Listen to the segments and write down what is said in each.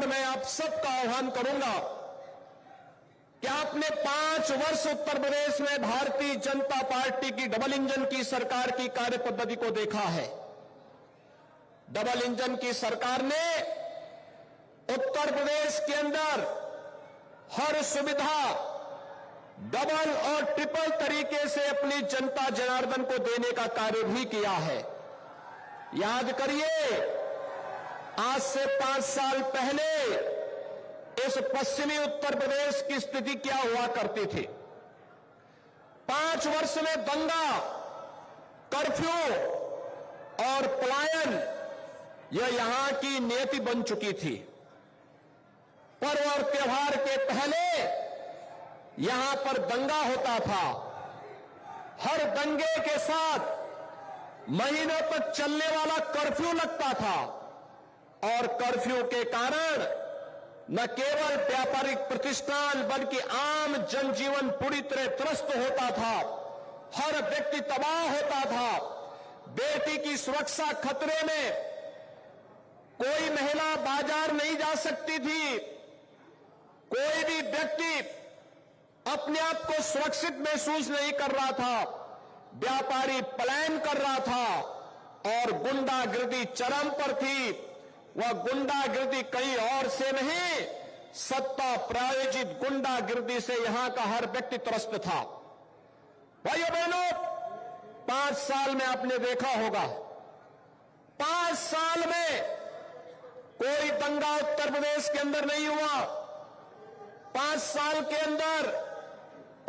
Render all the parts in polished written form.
पर मैं आप सबका आह्वान करूंगा कि आपने 5 वर्ष उत्तर प्रदेश में भारतीय जनता पार्टी की डबल इंजन की सरकार की कार्य पद्धति को देखा है। डबल इंजन की सरकार ने उत्तर प्रदेश के अंदर हर सुविधा डबल और ट्रिपल तरीके से अपनी जनता जनार्दन को देने का कार्य भी किया है। याद करिए, आज से 5 साल पहले इस पश्चिमी उत्तर प्रदेश की स्थिति क्या हुआ करती थी। 5 वर्ष में दंगा, कर्फ्यू और पलायन यह यहां की नीति बन चुकी थी। पर्व और त्योहार के पहले यहां पर दंगा होता था। हर दंगे के साथ महीनों तक चलने वाला कर्फ्यू लगता था और कर्फ्यू के कारण न केवल व्यापारिक प्रतिष्ठान बल्कि आम जनजीवन पूरी तरह त्रस्त होता था। हर व्यक्ति तबाह होता था। बेटी की सुरक्षा खतरे में, कोई महिला बाजार नहीं जा सकती थी। कोई भी व्यक्ति अपने आप को सुरक्षित महसूस नहीं कर रहा था। व्यापारी पलायन कर रहा था और गुंडागिर्दी चरम पर थी। वह गुंडागिर्दी कहीं और से नहीं, सत्ता प्रायोजित गुंडागिर्दी से यहां का हर व्यक्ति त्रस्त था। भाइयों बहनों, 5 साल में आपने देखा होगा, 5 साल में कोई दंगा उत्तर प्रदेश के अंदर नहीं हुआ। 5 साल के अंदर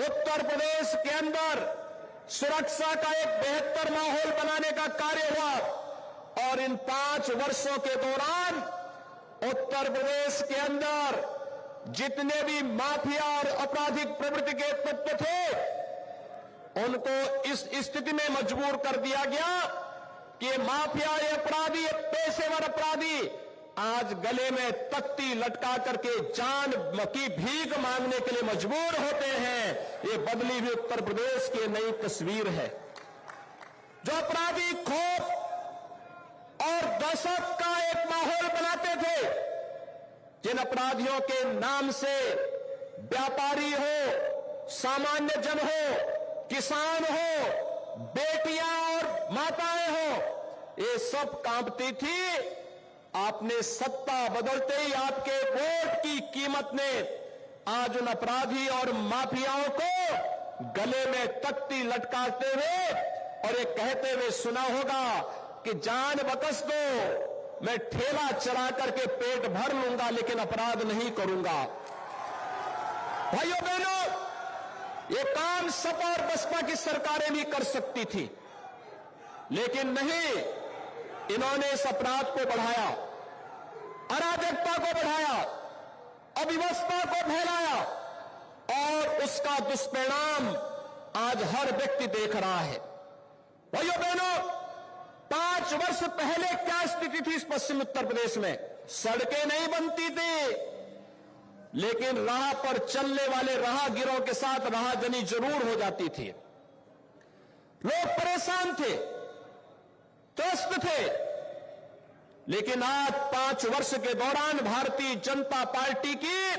उत्तर प्रदेश के अंदर सुरक्षा का एक बेहतर माहौल बनाने का कार्य हुआ और इन 5 वर्षों के दौरान उत्तर प्रदेश के अंदर जितने भी माफिया और आपराधिक प्रवृत्ति के तत्व थे उनको इस स्थिति में मजबूर कर दिया गया कि माफिया, ये अपराधी, ये पेशेवर अपराधी आज गले में तख्ती लटका करके जान की भीख मांगने के लिए मजबूर होते हैं। ये बदली हुई उत्तर प्रदेश की नई तस्वीर है। जो अपराधी खौफ और दहशत का एक माहौल बनाते थे, जिन अपराधियों के नाम से व्यापारी हो, सामान्य जन हो, किसान हो, बेटियां और माताएं हो, ये सब कांपती थी। आपने सत्ता बदलते ही आपके वोट की कीमत ने आज उन अपराधी और माफियाओं को गले में तख्ती लटकाते हुए और ये कहते हुए सुना होगा कि जान बकस दो, मैं ठेला चला करके पेट भर लूंगा लेकिन अपराध नहीं करूंगा। भाइयों बहनों, ये काम सपा और बसपा की सरकारें भी कर सकती थी, लेकिन नहीं, इन्होंने इस अपराध को बढ़ाया, अराजकता को बढ़ाया, अव्यवस्था को फैलाया और उसका दुष्परिणाम आज हर व्यक्ति देख रहा है। भाइयों बहनों, 5 वर्ष पहले क्या स्थिति थी इस पश्चिम उत्तर प्रदेश में? सड़कें नहीं बनती थी, लेकिन राह पर चलने वाले राहगीरों के साथ राहजनी जरूर हो जाती थी। लोग परेशान थे, त्रस्त थे। लेकिन आज 5 वर्ष के दौरान भारतीय जनता पार्टी की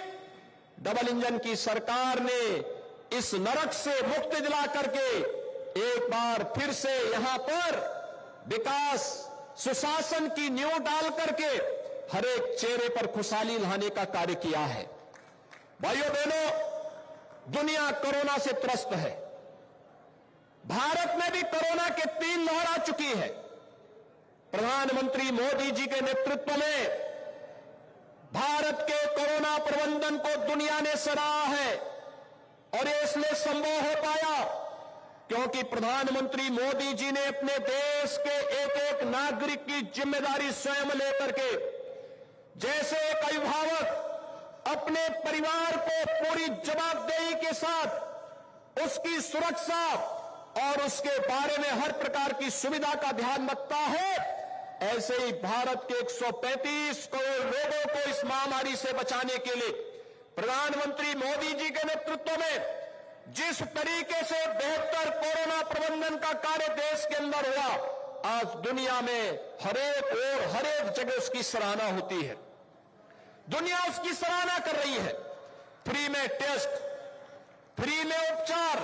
डबल इंजन की सरकार ने इस नरक से मुक्ति दिला करके एक बार फिर से यहां पर विकास, सुशासन की नींव डाल करके हर एक चेहरे पर खुशहाली लाने का कार्य किया है। भाइयों बहनों, दुनिया कोरोना से त्रस्त है। भारत में भी कोरोना के 3 लहर आ चुकी है। प्रधानमंत्री मोदी जी के नेतृत्व में भारत के कोरोना प्रबंधन को दुनिया ने सराहा है और ये इसलिए संभव हो पाया क्योंकि प्रधानमंत्री मोदी जी ने अपने देश के एक एक नागरिक की जिम्मेदारी स्वयं लेकर के, जैसे एक अभिभावक अपने परिवार को पूरी जवाबदेही के साथ उसकी सुरक्षा और उसके बारे में हर प्रकार की सुविधा का ध्यान रखता है, ऐसे ही भारत के 135 करोड़ लोगों को इस महामारी से बचाने के लिए प्रधानमंत्री मोदी जी के नेतृत्व में जिस तरीके से बेहतर कोरोना प्रबंधन का कार्य देश के अंदर हुआ, आज दुनिया में हर एक जगह उसकी सराहना होती है। दुनिया उसकी सराहना कर रही है। फ्री में टेस्ट, फ्री में उपचार,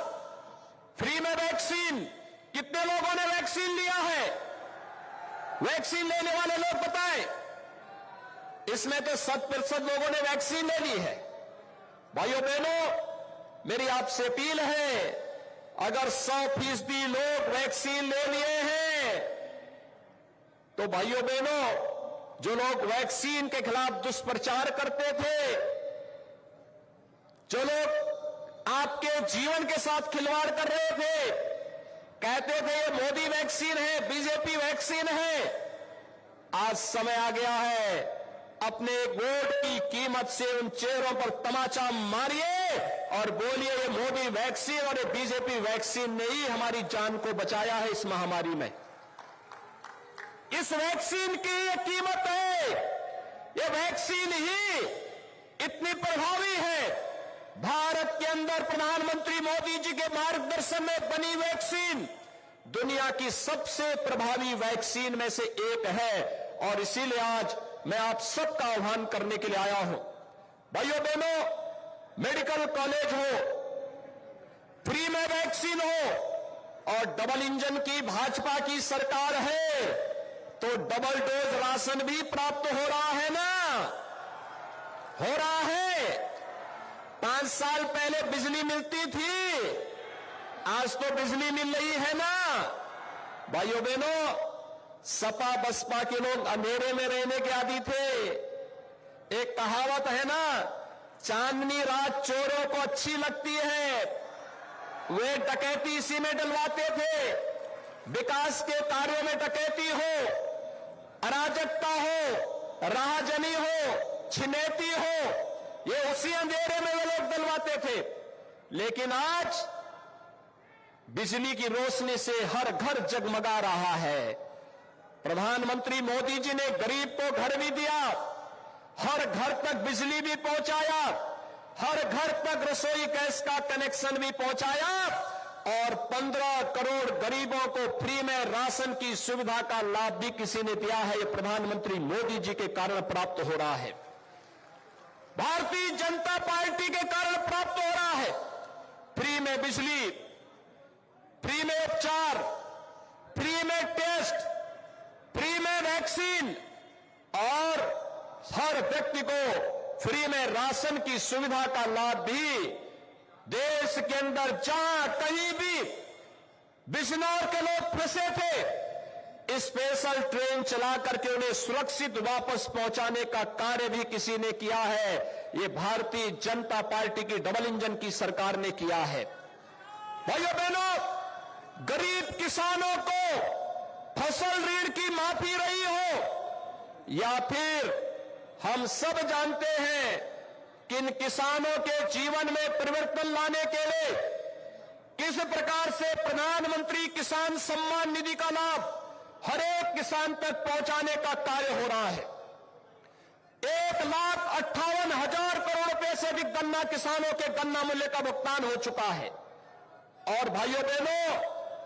फ्री में वैक्सीन। कितने लोगों ने वैक्सीन लिया है? वैक्सीन लेने वाले लोग बताएं। इसमें तो 100% लोगों ने वैक्सीन ले ली है। भाइयों बहनों, मेरी आपसे अपील है, अगर 100% लोग वैक्सीन ले लिए हैं तो भाइयों बहनों, जो लोग वैक्सीन के खिलाफ दुष्प्रचार करते थे, जो लोग आपके जीवन के साथ खिलवाड़ कर रहे थे, कहते थे ये मोदी वैक्सीन है, बीजेपी वैक्सीन है, आज समय आ गया है, अपने वोट की कीमत से उन चेहरों पर तमाचा मारिए और बोलिए ये मोदी वैक्सीन और ये बीजेपी वैक्सीन ने ही हमारी जान को बचाया है इस महामारी में। इस वैक्सीन की ये कीमत है, ये वैक्सीन ही इतनी प्रभावी है। भारत के अंदर प्रधानमंत्री मोदी जी के मार्गदर्शन में बनी वैक्सीन दुनिया की सबसे प्रभावी वैक्सीन में से एक है और इसीलिए आज मैं आप सबका आह्वान करने के लिए आया हूं। भाइयों बहनों, मेडिकल कॉलेज हो, फ्री में वैक्सीन हो और डबल इंजन की भाजपा की सरकार है तो डबल डोज राशन भी प्राप्त हो रहा है ना? हो रहा है। 5 साल पहले बिजली मिलती थी, आज तो बिजली मिल रही है ना? भाइयों बहनों, सपा बसपा के लोग अंधेरे में रहने के आदी थे। एक कहावत है ना, चांदनी रात चोरों को अच्छी लगती है। वे डकैती इसी में डलवाते थे। विकास के कार्यों में डकैती हो, अराजकता हो, राहजनी हो, छिनैती हो, ये उसी अंधेरे में वे लोग डलवाते थे। लेकिन आज बिजली की रोशनी से हर घर जगमगा रहा है। प्रधानमंत्री मोदी जी ने गरीब को घर भी दिया, हर घर तक बिजली भी पहुंचाया, हर घर तक रसोई गैस का कनेक्शन भी पहुंचाया और 15 करोड़ गरीबों को फ्री में राशन की सुविधा का लाभ भी किसी ने दिया है। यह प्रधानमंत्री मोदी जी के कारण प्राप्त हो रहा है, भारतीय जनता पार्टी के कारण प्राप्त हो रहा है। फ्री में बिजली, फ्री में उपचार, फ्री में टेस्ट, फ्री में वैक्सीन और हर व्यक्ति को फ्री में राशन की सुविधा का लाभ भी। देश के अंदर जहां कहीं भी बिजनौर के लोग फंसे थे, स्पेशल ट्रेन चला करके उन्हें सुरक्षित वापस पहुंचाने का कार्य भी किसी ने किया है। ये भारतीय जनता पार्टी की डबल इंजन की सरकार ने किया है। भाइयों बहनों, गरीब किसानों को फसल ऋण की माफी रही हो या फिर हम सब जानते हैं कि इन किसानों के जीवन में परिवर्तन लाने के लिए किस प्रकार से प्रधानमंत्री किसान सम्मान निधि का लाभ हर एक किसान तक पहुंचाने का कार्य हो रहा है। 1,58,000 करोड़ रुपए से अधिक गन्ना किसानों के गन्ना मूल्य का भुगतान हो चुका है। और भाइयों बहनों,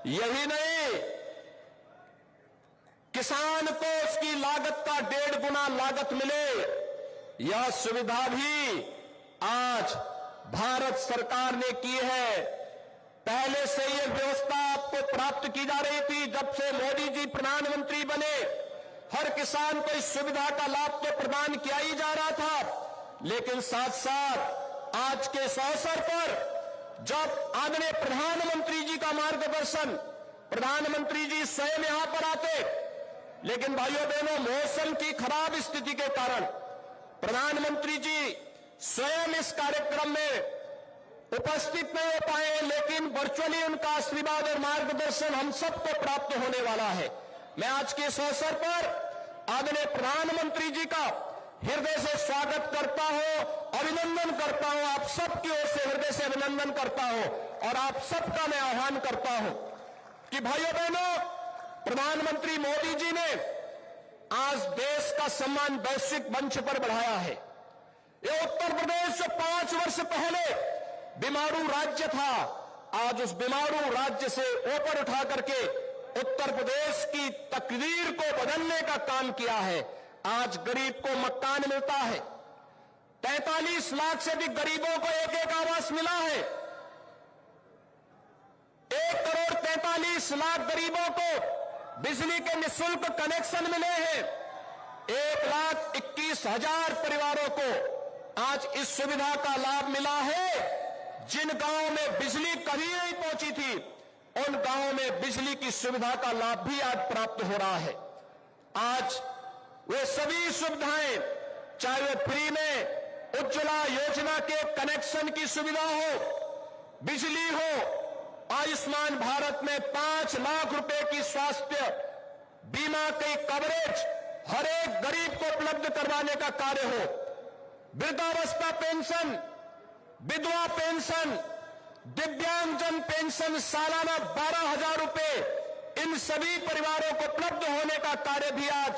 यही नहीं, किसान को उसकी लागत का 1.5 गुना लागत मिले, यह सुविधा भी आज भारत सरकार ने की है। पहले से यह व्यवस्था आपको प्राप्त की जा रही थी। जब से मोदी जी प्रधानमंत्री बने, हर किसान को इस सुविधा का लाभ तो प्रदान किया ही जा रहा था, लेकिन साथ साथ आज के इस अवसर पर जब आदरणीय प्रधानमंत्री जी का मार्गदर्शन, प्रधानमंत्री जी स्वयं यहां पर आते, लेकिन भाइयों बहनों, मौसम की खराब स्थिति के कारण प्रधानमंत्री जी स्वयं इस कार्यक्रम में उपस्थित नहीं हो पाए, लेकिन वर्चुअली उनका आशीर्वाद और मार्गदर्शन हम सबको प्राप्त होने वाला है। मैं आज के इस अवसर पर आदरणीय प्रधानमंत्री जी का हृदय से स्वागत करता हूं, अभिनंदन करता हूं, आप सबकी ओर से हृदय से अभिनंदन करता हूं और आप सबका मैं आह्वान करता हूं कि भाइयों बहनों, प्रधानमंत्री मोदी जी ने आज देश का सम्मान वैश्विक मंच पर बढ़ाया है। ये उत्तर प्रदेश जो 5 वर्ष पहले बीमारू राज्य था, आज उस बीमारू राज्य से ऊपर उठा करके उत्तर प्रदेश की तकदीर को बदलने का काम किया है। आज गरीब को मकान मिलता है, 43 लाख से अधिक गरीबों को एक एक आवास मिला है। 1,43,00,000 गरीबों को बिजली के निःशुल्क कनेक्शन मिले हैं। 1,21,000 परिवारों को आज इस सुविधा का लाभ मिला है। जिन गांवों में बिजली कभी नहीं पहुंची थी, उन गांवों में बिजली की सुविधा का लाभ भी आज प्राप्त हो रहा है। आज वे सभी सुविधाएं, चाहे वे फ्री में उज्ज्वला योजना के कनेक्शन की सुविधा हो, बिजली हो, आयुष्मान भारत में 5 लाख रुपए की स्वास्थ्य बीमा की कवरेज हर एक गरीब को उपलब्ध करवाने का कार्य हो, वृद्धावस्था पेंशन, विधवा पेंशन, दिव्यांगजन पेंशन सालाना 12,000 रुपए, इन सभी परिवारों को उपलब्ध होने का कार्य भी आज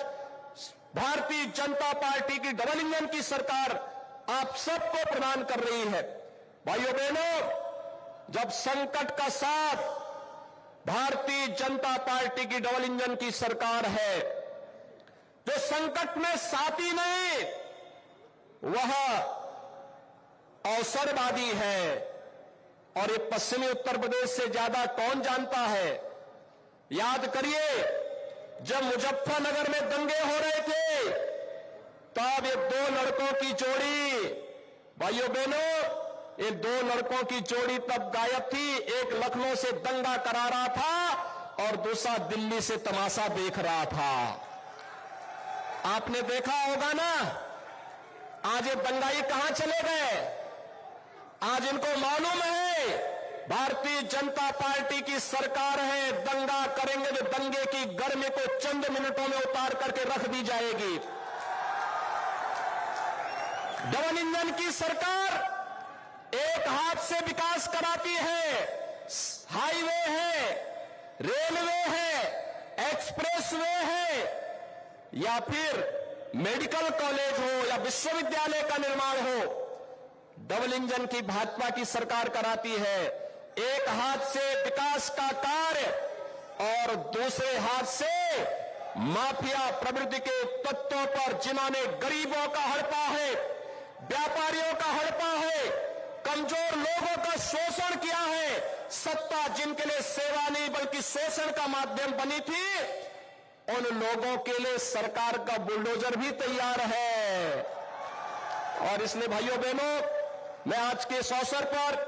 भारतीय जनता पार्टी की डबल इंजन की सरकार आप सबको प्रदान कर रही है। भाइयों बहनों, जब संकट का साथ भारतीय जनता पार्टी की डबल इंजन की सरकार है, जो संकट में साथी नहीं, वह अवसरवादी है। और ये पश्चिमी उत्तर प्रदेश से ज्यादा कौन जानता है? याद करिए, जब मुजफ्फरनगर में दंगे हो रहे थे, तब ये 2 लड़कों की जोड़ी, भाइयों बहनों, ये 2 लड़कों की जोड़ी तब गायब थी। एक लखनऊ से दंगा करा रहा था और दूसरा दिल्ली से तमाशा देख रहा था। आपने देखा होगा ना, आज ये दंगाई कहां चले गए? आज इनको मालूम है भारतीय जनता पार्टी की सरकार है, दंगा करेंगे तो दंगे की गर्मी को चंद मिनटों में उतार करके रख दी जाएगी। डबल इंजन की सरकार एक हाथ से विकास कराती है, हाईवे है, रेलवे है, एक्सप्रेसवे है, या फिर मेडिकल कॉलेज हो या विश्वविद्यालय का निर्माण हो, डबल इंजन की भाजपा की सरकार कराती है। एक हाथ से विकास का कार्य और दूसरे हाथ से माफिया प्रवृत्ति के तत्वों पर, जिन्होंने गरीबों का हड़पा है, व्यापारियों का हड़पा है, कमजोर लोगों का शोषण किया है, सत्ता जिनके लिए सेवा नहीं बल्कि शोषण का माध्यम बनी थी, उन लोगों के लिए सरकार का बुलडोजर भी तैयार है। और इसलिए भाइयों बहनों, मैं आज के इस अवसर पर,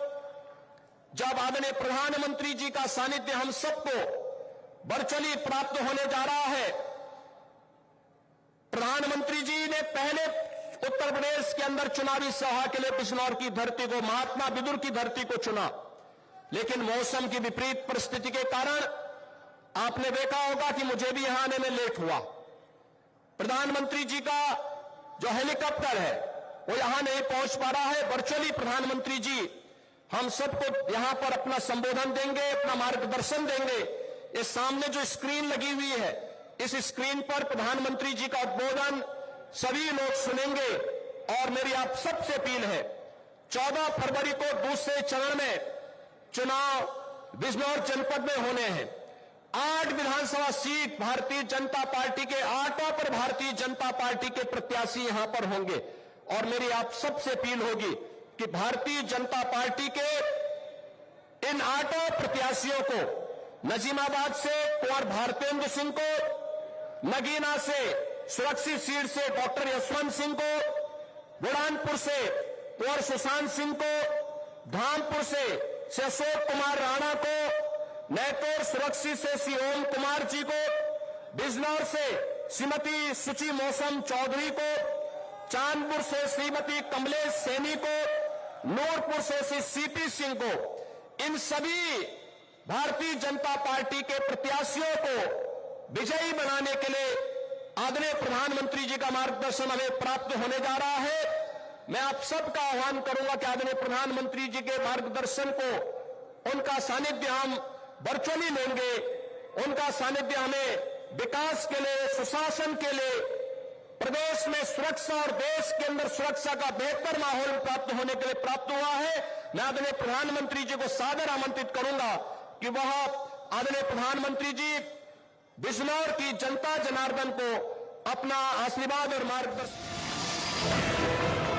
जब आदरणीय प्रधानमंत्री जी का सानिध्य हम सबको वर्चुअली प्राप्त होने जा रहा है, प्रधानमंत्री जी ने पहले उत्तर प्रदेश के अंदर चुनावी सभा के लिए बिजनौर की धरती को, महात्मा विदुर की धरती को चुना, लेकिन मौसम की विपरीत परिस्थिति के कारण आपने देखा होगा कि मुझे भी यहां आने में लेट हुआ। प्रधानमंत्री जी का जो हेलीकॉप्टर है वो यहां नहीं पहुंच पा रहा है। वर्चुअली प्रधानमंत्री जी हम सबको यहां पर अपना संबोधन देंगे, अपना मार्गदर्शन देंगे। इस सामने जो स्क्रीन लगी हुई है, इस स्क्रीन पर प्रधानमंत्री जी का उद्बोधन सभी लोग सुनेंगे। और मेरी आप सबसे अपील है, 14 फरवरी को दूसरे चरण में चुनाव बिजनौर जनपद में होने हैं। 8 विधानसभा सीट भारतीय जनता पार्टी के, 8 पर भारतीय जनता पार्टी के प्रत्याशी यहां पर होंगे। और मेरी आप सबसे अपील होगी कि भारतीय जनता पार्टी के इन 8 प्रत्याशियों को, नजीमाबाद से कुंवर भारतेंद्र सिंह को, नगीना से सुरक्षित सीट से डॉक्टर यशवंत सिंह को, बुरहानपुर से कुंवर सुशांत सिंह को, धामपुर से अशोक कुमार राणा को, नैतौर सुरक्षित से श्री ओम कुमार जी को, बिजनौर से श्रीमती सुचि मौसम चौधरी को, चांदपुर से श्रीमती कमलेश सैनी को, नूरपुर से श्री सीपी सिंह को, इन सभी भारतीय जनता पार्टी के प्रत्याशियों को विजयी बनाने के लिए आदरणीय प्रधानमंत्री जी का मार्गदर्शन हमें प्राप्त होने जा रहा है। मैं आप सबका आह्वान करूंगा कि आदरणीय प्रधानमंत्री जी के मार्गदर्शन को, उनका सानिध्य हम वर्चुअली लेंगे। उनका सानिध्य हमें विकास के लिए, सुशासन के लिए, प्रदेश में सुरक्षा और देश के अंदर सुरक्षा का बेहतर माहौल प्राप्त होने के लिए प्राप्त हुआ है। मैं आदरणीय प्रधानमंत्री जी को सादर आमंत्रित करूंगा कि वह आदरणीय प्रधानमंत्री जी बिजनौर की जनता जनार्दन को अपना आशीर्वाद और मार्गदर्शन